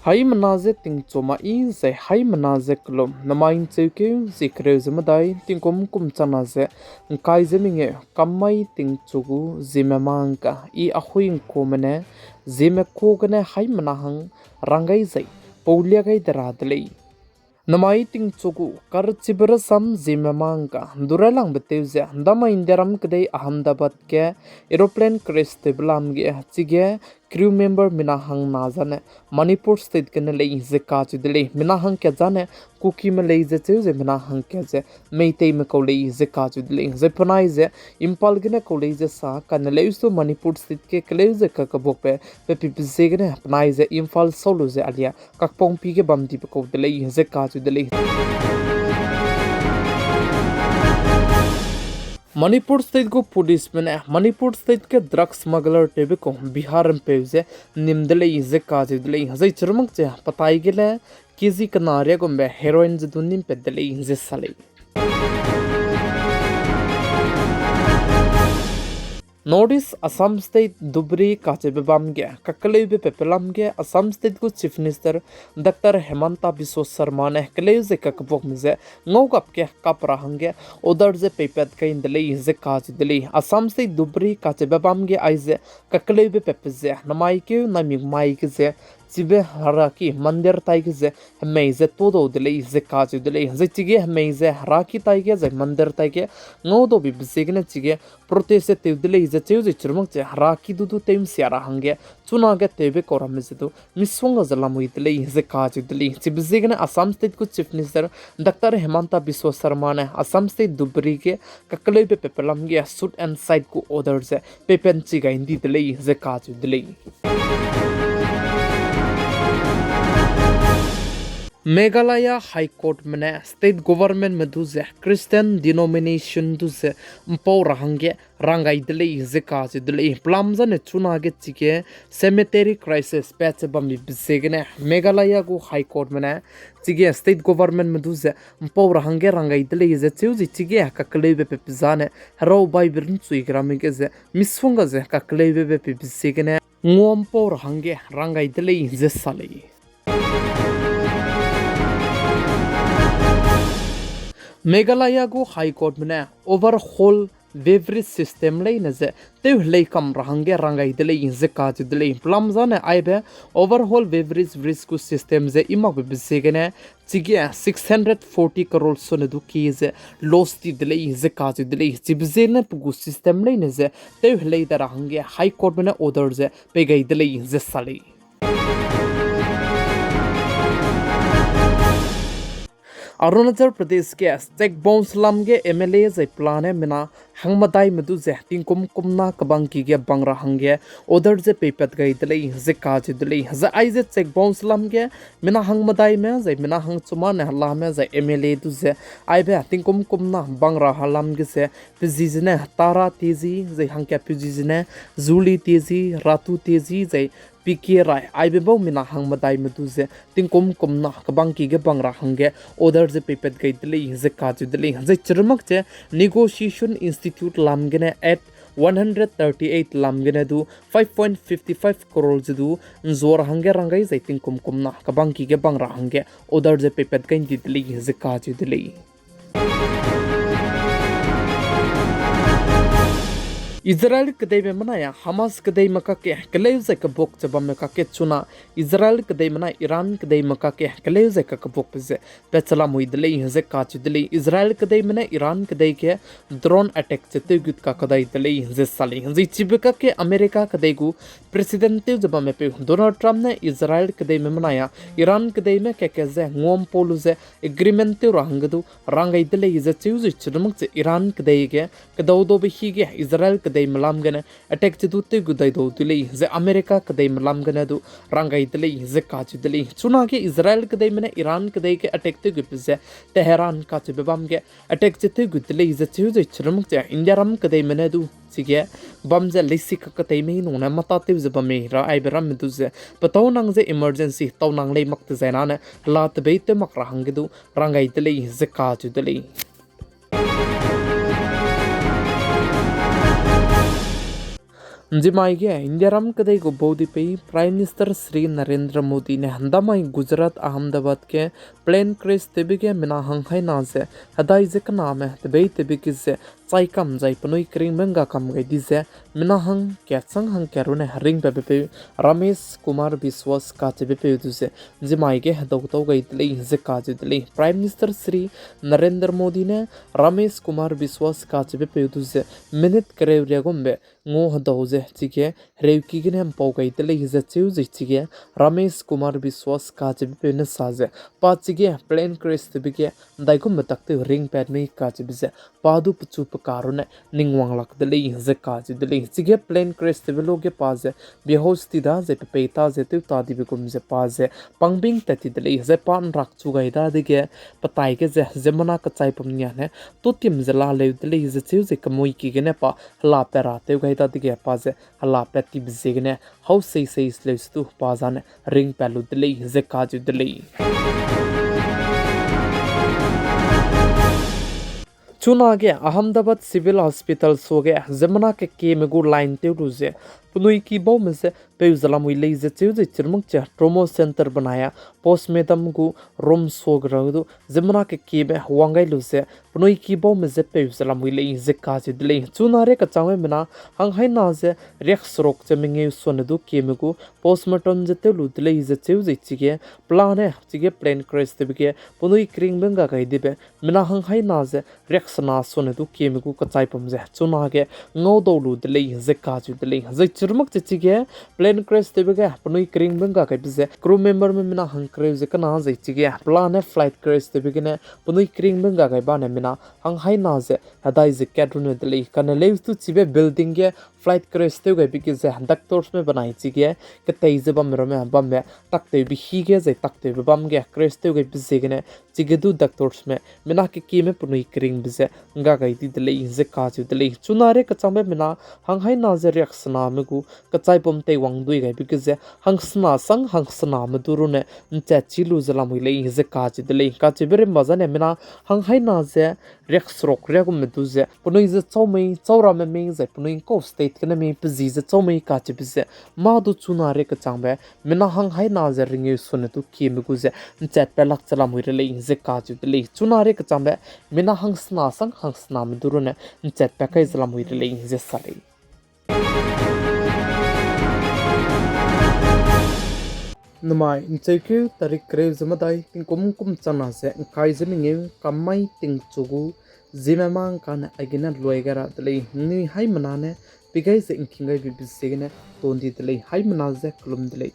Hai manaze ting choma in ze hai manaze klom namain cheuke zikre zemadai ting kum chana ze kai zeminge kamai ting chugu zimemanka I ahuing komene zeme kogane hai manahang rangai zai paulia gai daradlei namai ting chugu kar chibra sam zimemanka duralang beteuze dama inderam kdei Ahmedabad ke aeroplane crash teblam ge chige crew member minahang nazane Manipur state ke lei ze ka chudle minahang ke jane kuki me lei ze cheuze minahang ke ze meitei me ko lei ze ka chudle ze panai ze impal gene ko lei ze sa kan lei so Manipur state ke kleu ze ka kabok pe pipze gene panai ze impal solo ze alia kakpong pi ke bam di ko lei ze ka chudle Manipur state को police में Manipur state के drugs smuggler Tepe को बिहार में पेवजे निम्दले इजे काजिदले हजै चरमक जे पताई गेले KG कनारिया को बे heroin जे दुनिम पेदले इजे सले Notice Assam State Dubri Kachebamge, Kakalebe Pepelamge, Assam State Good Chief Minister, Dr. Hemanta Biswa Sarmane, Kaleze Kakapokmize, Nogapke Kaprahange, Others a Pepet Kain delay, Zekaji delay, Assam State Dubri Kachebamge Ize, Kakalebe Pepeze, Namaike, Namik Maike. Zibe haraki mandir taigeze hmeize todo delei ze kazu delei ze chige hmeize haraki taige ze mandir taige ngodo bi bisigne chige protese te delei ze cheuze churmuk che haraki dudu tem siara hange chunage tebe korameze do miswanga zalamu delei ze kazu delei chibisigne Assam State ku Chief Minister Dr. Hemanta Biswa Sarmane Assam State Dubri ke kakalebe pepelamge suit and side ku orders pepen chiga indi delei ze kazu delei Meghalaya High Court में state government में दूसरे Christian denomination दूसरे mpau rahange rangai dele zeka dele plamza ne chuna ge chike cemetery crisis patch bambi bisegene Meghalaya go High Court में chige state government में दूसरे mpau rahange rangai dele ze chuji chige ka klebe pe pizane haro bai birn chui grami ge ze misfunga ze ka klebe pe bisegene ngom pau rahange rangai dele ze sale Meghalaya go High Court में overhaul beverage system lei नजे ते लei कम रहांगे रंगाई दले इंजे काज दले प्लम्जा ने आइबे overhaul beverage risk system जे इमा बिसेगने चिगे 640 करोड़ सोने दु कीजे लोस्ती दले इंजे काज दले चिबजे ने पुगु system lei नजे ते लei दरहांगे High Court में order जे पे गई दले इंजे साले Arunachal Pradesh के चेक बाउंस लामगे MLA जे प्लान है मिना हंगमदाई मधु जे तिंकुम कुमना कबांग की गे बंगरा हंगे उधर जे पेपत गई दले जे काज दले जे आइजे चेक बाउंस लामगे मिना हंगमदाई में जे मिना हंग चुमा ने हल्ला में जे MLA दु जे आइबे तिंकुम कुमना बंगरा हलामगे से पिजिजने तारा तेजी जे हंके पिजिजने जुली तेजी रातू तेजी जे PK Rai Aibebo Mina Hang Madai Meduze, Tinkum Kumna, Kabanki Gebangra Hange, Other the Pepet Gaitli, Zekaju Deli, Zechurmakte, Negotiation Institute Lamgene at 138 Lamgene do 5.55 crores do, Zor Hangerangai, Tinkum Kumna, Kabanki Gebangra Hange, Other the Pepet Gaitli, Zekaju Deli. Israel kedai mana ya Hamas kedai maka ke keleuze ke bok chaba maka ke chuna Israel kedai mana Iran kedai maka ke keleuze ke bok peze pechala muidle ze ka chidle Israel kedai mana Iran kedai ke drone attack chete gut ka kadai dle ze sali ze chibeka ke America kedai gu president te jaba me pe Donald Trump ne Israel kedai me mana ya Iran kedai me ke ze ngom poluze agreement te rangdu rangai dle ze chuze chirmuk che Iran kedai ke kedaudo be hige Israel Kadai Malamgana, attack to do Gudai do delay, the America Kadai Malamgana do, Rangai delay, the Kachi delay, Tsunaki, Israel Kadai, Iran Kadai attack to Gupize, Teheran Kachibamge, attack to good delay, the Tuesday Churmukta, India Ram Kadai Menedu, Sige, Bamza Lissika Katame, no Matati Zabamira, Iberam Meduze, but Tonang the emergency, Tonang Lay Maktazana, Lat Bete Makrahangedu, Rangai delay, the Kachi delay. Zeme के India Ram कदे को बोधी पे prime minister Shri Narendra Modi ने हंदामाई गुजरात अहमदाबाद के plane crash तेबी के मिना हंखाई नाजे हदाई जे का नाम है तबे तेबी की से चाय कम जाई पनोई करिंग मंगा कम गई दिसे मिना हंग कैचंग हंग कैरोने हरिंग पे रमेश कुमार विश्वास काचे पे दुसे जिमाई के हदौ गई दिले जे काजे दिले प्राइम मिनिस्टर श्री नरेंद्र मोदी ने रमेश कुमार विश्वास काचे पे दुसे मिनट करे रेगुम्बे ngô hado je chige reuki gine pau gai tele hiza cheu je chige ramesh kumar biswas ka che pe na sa je pa chige plane crash te bige dai kum takte ring pad me ka che bise pa du puchu pa karune ningwang lak tele hiza ka che tele chige plane crash te lo ge pa je behosh ti da je pe ta je te ta di kum je pa je pangbing ta ti tele hiza pan rak chu gai da de ge patai ke je zemana ka chai pam nya ne to tim je la le tele hiza cheu je kamoi ki ge ne pa la pe ra te gai ta dige paze hala peti bizegne how say slaves tu pazane ring palu dele ze kaju dele चुना के Ahmedabad civil hospital सोगे जमना के केमेगु line ते रुजे पुनुई की बो में से पेउजला मुइले जे चेउजे चिरमुक चे ट्रोमो सेंटर बनाया पोस्टमेटम गु रोम सोग रदु जमना के केबे वांगाई लुसे पुनुई की बो में से पेउजला मुइले जे काजे दिले चुनारे का चावे मिना हंगहाई ना जे रेक्स रोक चे मिंगे सोनदु केमेगु पोस्टमेटम जे ते लु दिले जे चेउजे चिगे प्लान है चिगे प्लेन क्रैश ते बिगे पुनुई क्रिंग बेंगा गाई दिबे मिना हंगहाई ना जे रेक्स ना सोनदु केमेगु का चाइपम जे चुना के ngau do lu दिले जे काजे दिले जे चिरमुक चिगे प्लेन क्रैश तेबेगे पनुई क्रिंग बेंगा के बिजे क्रू मेंबर में मिना हंग क्रेव जे कना जे चिगे प्लान है फ्लाइट क्रैश तेबेगे ने पनुई क्रिंग बेंगा के बाने मिना हंग हाई ना जे हदाई जे कैटरुने दले कने लेव तु चिबे बिल्डिंग के फ्लाइट क्रैश तेबेगे बिके जे डॉक्टर्स में बनाई चिगे के तेजे बम रमे बम में तकते भी ही के जे तकते बम के क्रैश तेबेगे बिजे के ने चिगे दु डॉक्टर्स में मिना के की में पनुई क्रिंग बिजे गा गई दले जे काजु दले चुनारे कचामे मिना हंग हाई ना जे रिएक्शन में गु कचाई पमते वांगदुई गई बिकॉज़ हंगसना संग हंगसना मदुरुने नचे चिलु जला मुइले जे काज दले काचे बेरे मजाने मिना हंग हाई ना जे रेक्स रोक रे गुम दुजे पुनुई जे चौमै चौरा में में जे पुनुई को स्टेट कने में पजी जे चौमै काचे बिजे मा दु चुनारे क चांबे मिना हंग हाई ना जे रिंगे सुने तु की में गुजे नचे पेलक चला मुइले जे काज दले चुनारे क चांबे मिना हंगसना संग हंगसना मदुरुने नचे पेकै जला मुइले जे सारे नमाय इंचेक्यू तारीख क्रेव जमदाई तिंकुम कुम चना से kai जमिंगे कमाई तिंचुगु Zememankanews अगिना लोएगरा तले नि हाई मनाने पिगाई से इंकिंगाई बिबिसेगने तोंदी तले हाई मनाजे कुलुम तले